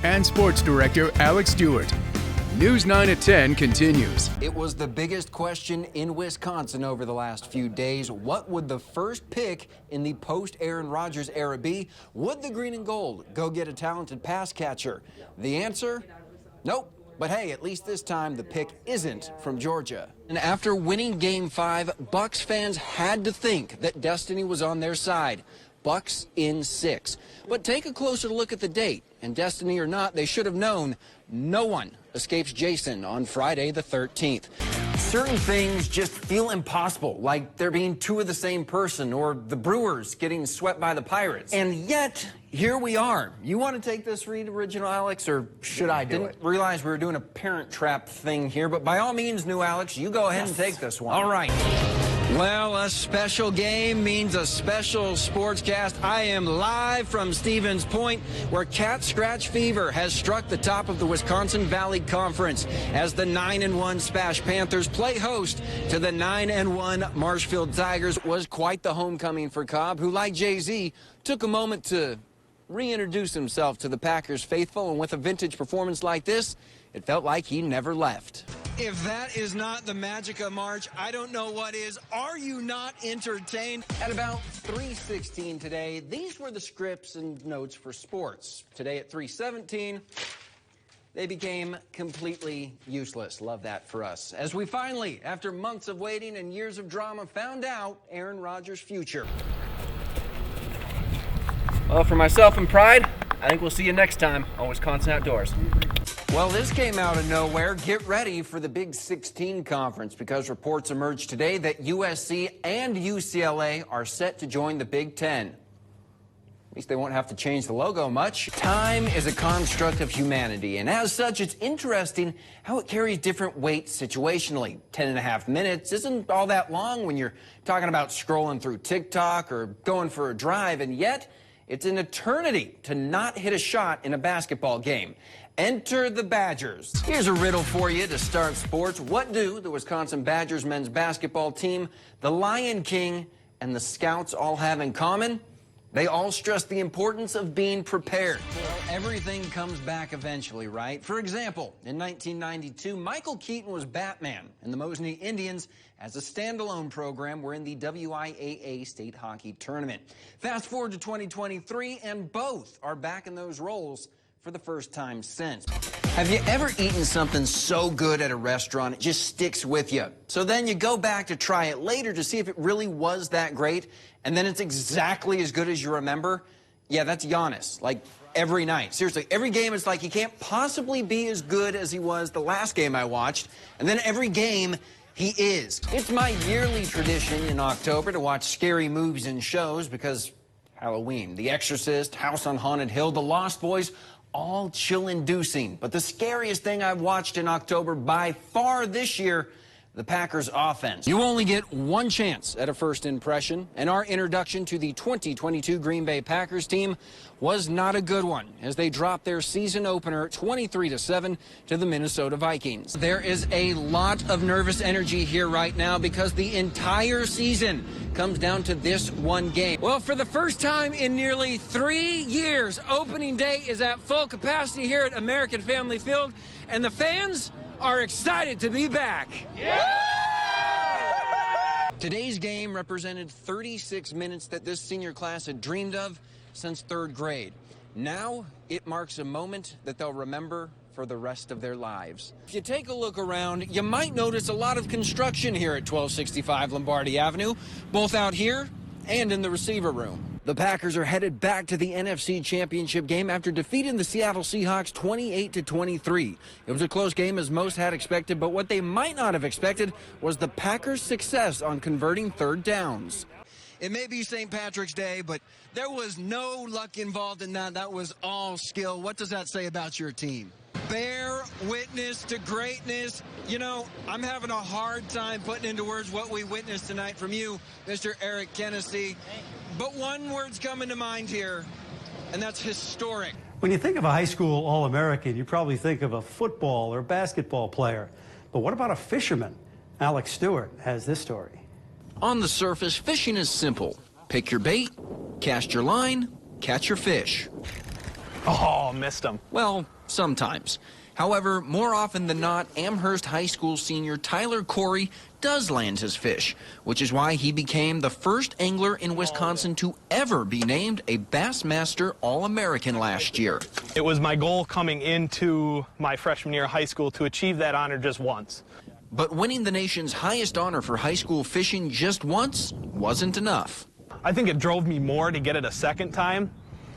and sports director Alex Stewart. News 9 at 10 continues. It was the biggest question in Wisconsin over the last few days. What would the first pick in the post-Aaron Rodgers era be? Would the green and gold go get a talented pass catcher? The answer? Nope. But hey, at least this time the pick isn't from Georgia. And after winning Game 5, Bucs fans had to think that destiny was on their side. Bucs in 6. But take a closer look at the date, and destiny or not, they should have known no one escapes Jason on Friday the 13th. Certain things just feel impossible, like there being two of the same person or the Brewers getting swept by the Pirates. And yet, here we are. You want to take this read original, Alex, or should I do it? Didn't realize we were doing a parent trap thing here, but by all means, new Alex, you go ahead and take this one. All right. Well, a special game means a special sportscast. I am live from Stevens Point, where cat scratch fever has struck the top of the Wisconsin Valley Conference as the 9-1 Spash Panthers play host to the 9-1 Marshfield Tigers. Was quite the homecoming for Cobb, who, like Jay-Z, took a moment to reintroduce himself to the Packers faithful, and with a vintage performance like this, it felt like he never left. If that is not the magic of March, I don't know what is. Are you not entertained? At about 3:16 today, these were the scripts and notes for sports. Today at 3:17, they became completely useless. Love that for us. As we finally, after months of waiting and years of drama, found out Aaron Rodgers' future. Well, for myself and Pride, I think we'll see you next time on Wisconsin Outdoors. Well, this came out of nowhere. Get ready for the Big 16 conference, because reports emerged today that USC and UCLA are set to join the Big 10. At least they won't have to change the logo much. Time is a construct of humanity, and as such, it's interesting how it carries different weights situationally. 10.5 minutes isn't all that long when you're talking about scrolling through TikTok or going for a drive, and yet it's an eternity to not hit a shot in a basketball game. Enter the Badgers. Here's a riddle for you to start sports. What do the Wisconsin Badgers men's basketball team, the Lion King, and the Scouts all have in common? They all stress the importance of being prepared. Well, everything comes back eventually, right? For example, in 1992, Michael Keaton was Batman, and the Mosinee Indians, as a standalone program, were in the WIAA State Hockey Tournament. Fast forward to 2023, and both are back in those roles for the first time since. Have you ever eaten something so good at a restaurant it just sticks with you? So then you go back to try it later to see if it really was that great, and then it's exactly as good as you remember? Yeah, that's Giannis. Like, every night. Seriously, every game it's like he can't possibly be as good as he was the last game I watched, and then every game he is. It's my yearly tradition in October to watch scary movies and shows because Halloween, The Exorcist, House on Haunted Hill, The Lost Boys, all chill-inducing. But the scariest thing I've watched in October by far this year, the Packers offense. You only get one chance at a first impression, and our introduction to the 2022 Green Bay Packers team was not a good one, as they dropped their season opener 23-7 to the Minnesota Vikings. There is a lot of nervous energy here right now because the entire season comes down to this one game. Well, for the first time in nearly 3 years, opening day is at full capacity here at American Family Field, and the fans are excited to be back. Yeah! Today's game represented 36 minutes that this senior class had dreamed of since third grade. Now it marks a moment that they'll remember for the rest of their lives. If you take a look around, you might notice a lot of construction here at 1265 Lombardi Avenue, both out here and in the receiver room. The Packers are headed back to the NFC Championship game after defeating the Seattle Seahawks 28-23. It was a close game as most had expected, but what they might not have expected was the Packers' success on converting third downs. It may be St. Patrick's Day, but there was no luck involved in that. That was all skill. What does that say about your team? Bear witness to greatness. You know, I'm having a hard time putting into words what we witnessed tonight from you, Mr. Eric Kennedy. But one word's coming to mind here, and that's historic. When you think of a high school All-American, you probably think of a football or basketball player. But what about a fisherman? Alex Stewart has this story. On the surface, fishing is simple. Pick your bait, cast your line, catch your fish. Oh, missed him. Well, sometimes. However, more often than not, Amherst High School senior Tyler Corey does land his fish, which is why he became the first angler in Wisconsin to ever be named a Bassmaster All-American last year. It was my goal coming into my freshman year of high school to achieve that honor just once. But winning the nation's highest honor for high school fishing just once wasn't enough. I think it drove me more to get it a second time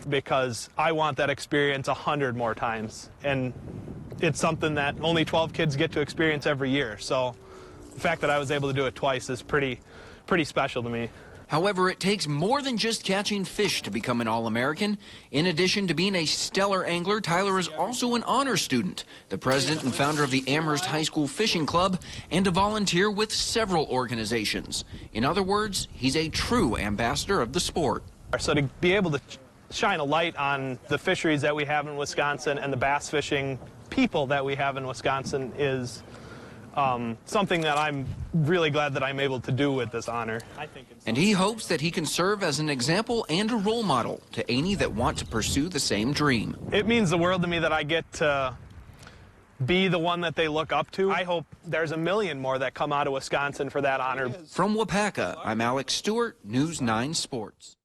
because I want that experience 100 more times. And it's something that only 12 kids get to experience every year. So the fact that I was able to do it twice is pretty special to me. However, it takes more than just catching fish to become an All-American. In addition to being a stellar angler, Tyler is also an honor student, the president and founder of the Amherst High School Fishing Club, and a volunteer with several organizations. In other words, he's a true ambassador of the sport. So to be able to shine a light on the fisheries that we have in Wisconsin and the bass fishing people that we have in Wisconsin is something that I'm really glad that I'm able to do with this honor. And he hopes that he can serve as an example and a role model to any that want to pursue the same dream. It means the world to me that I get to be the one that they look up to. I hope there's a million more that come out of Wisconsin for that honor. From Wapaka, I'm Alex Stewart, News 9 Sports.